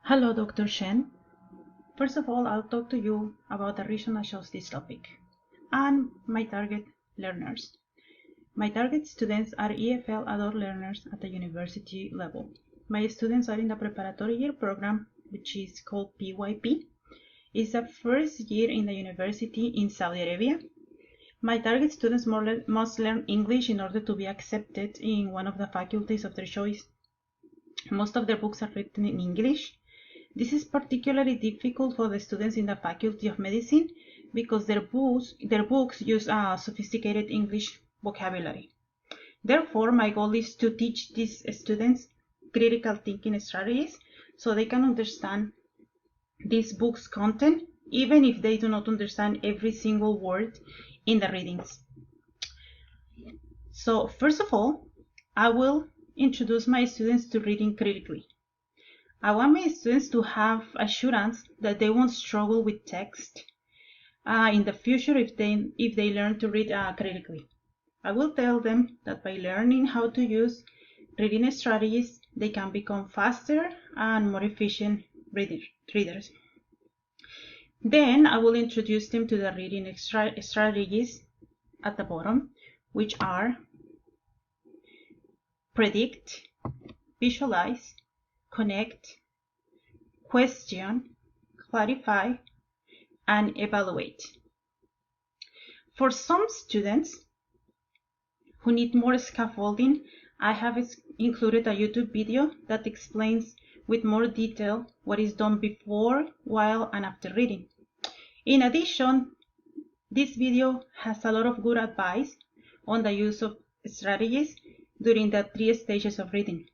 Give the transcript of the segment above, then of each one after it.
Hello, Dr. Shen. First of all, I'll talk to you about the reason I chose this topic and my target learners. My target students are EFL adult learners at the university level. My students are in the preparatory year program, which is called PYP. It's the first year in the university in Saudi Arabia. My target students must learn English in order to be accepted in one of the faculties of their choice. Most of their books are written in English. This is particularly difficult for the students in the Faculty of Medicine because their books use a sophisticated English vocabulary. Therefore, my goal is to teach these students critical thinking strategies so they can understand this book's content, even if they do not understand every single word in the readings. So, first of all, I will introduce my students to reading critically. I want my students to have assurance that they won't struggle with text in the future if they learn to read critically. I will tell them that by learning how to use reading strategies, they can become faster and more efficient readers. Then I will introduce them to the reading strategies at the bottom, which are predict, visualize, connect, question, clarify, and evaluate. For some students who need more scaffolding, I have included a YouTube video that explains with more detail what is done before, while, and after reading. In addition, this video has a lot of good advice on the use of strategies during the 3 stages of reading.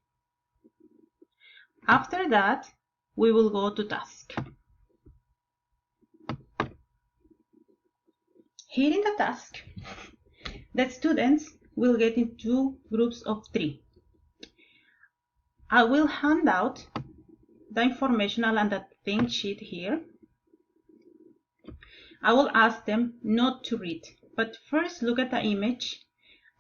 After that, we will go to task. Here in the task, the students will get in 2 groups of 3. I will hand out the informational and the think sheet here. I will ask them not to read, but first look at the image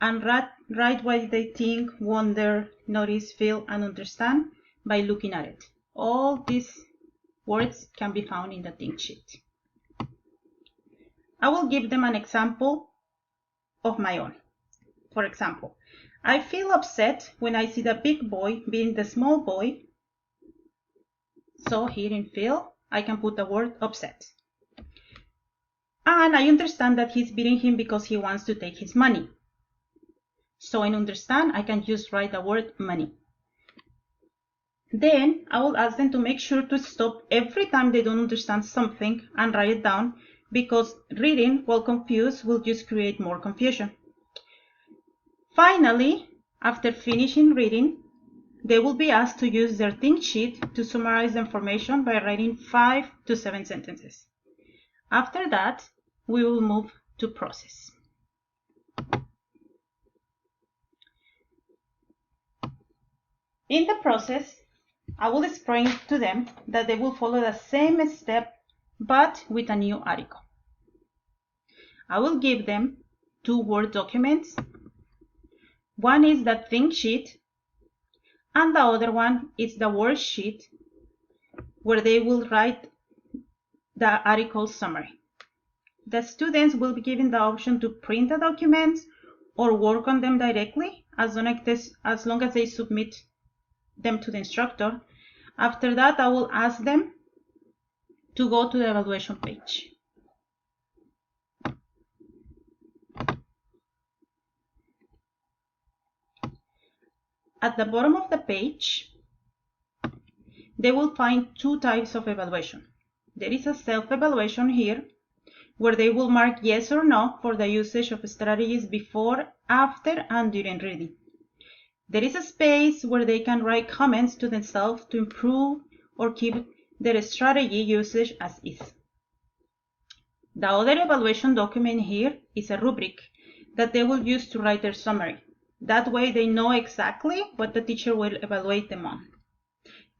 and write what they think, wonder, notice, feel, and understand by looking at it. All these words can be found in the think sheet. I will give them an example of my own. For example, I feel upset when I see the big boy beating the small boy. So here in feel, I can put the word upset. And I understand that he's beating him because he wants to take his money. So in understand, I can just write the word money. Then I will ask them to make sure to stop every time they don't understand something and write it down, because reading while confused will just create more confusion. Finally, after finishing reading, they will be asked to use their think sheet to summarize the information by writing 5 to 7 sentences. After that, we will move to process. In the process, I will explain to them that they will follow the same step but with a new article. I will give them 2 Word documents. One is the think sheet and the other one is the worksheet where they will write the article summary. The students will be given the option to print the documents or work on them directly as long as they submit them to the instructor. After that, I will ask them to go to the evaluation page. At the bottom of the page, they will find 2 types of evaluation. There is a self-evaluation here, where they will mark yes or no for the usage of strategies before, after, and during reading. There is a space where they can write comments to themselves to improve or keep their strategy usage as is. The other evaluation document here is a rubric that they will use to write their summary. That way they know exactly what the teacher will evaluate them on,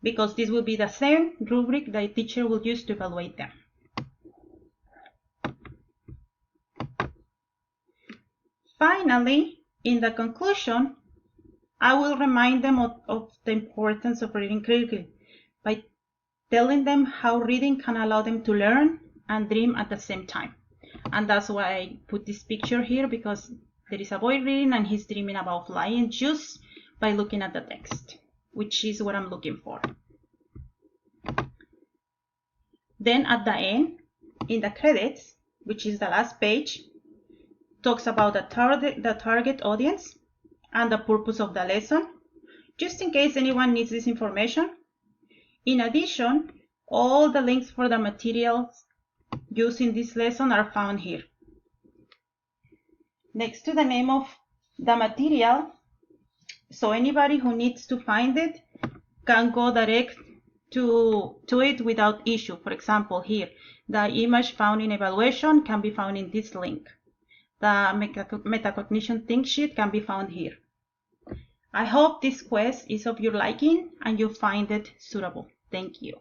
because this will be the same rubric the teacher will use to evaluate them. Finally, in the conclusion, I will remind them of the importance of reading critically by telling them how reading can allow them to learn and dream at the same time. And that's why I put this picture here, because there is a boy reading and he's dreaming about flying just by looking at the text, which is what I'm looking for. Then at the end, in the credits, which is the last page, talks about the target audience and the purpose of the lesson, just in case anyone needs this information. In addition, all the links for the materials used in this lesson are found here. Next to the name of the material, so anybody who needs to find it can go direct to it without issue. For example, here, the image found in evaluation can be found in this link. The metacognition think sheet can be found here. I hope this quest is of your liking and you find it suitable. Thank you.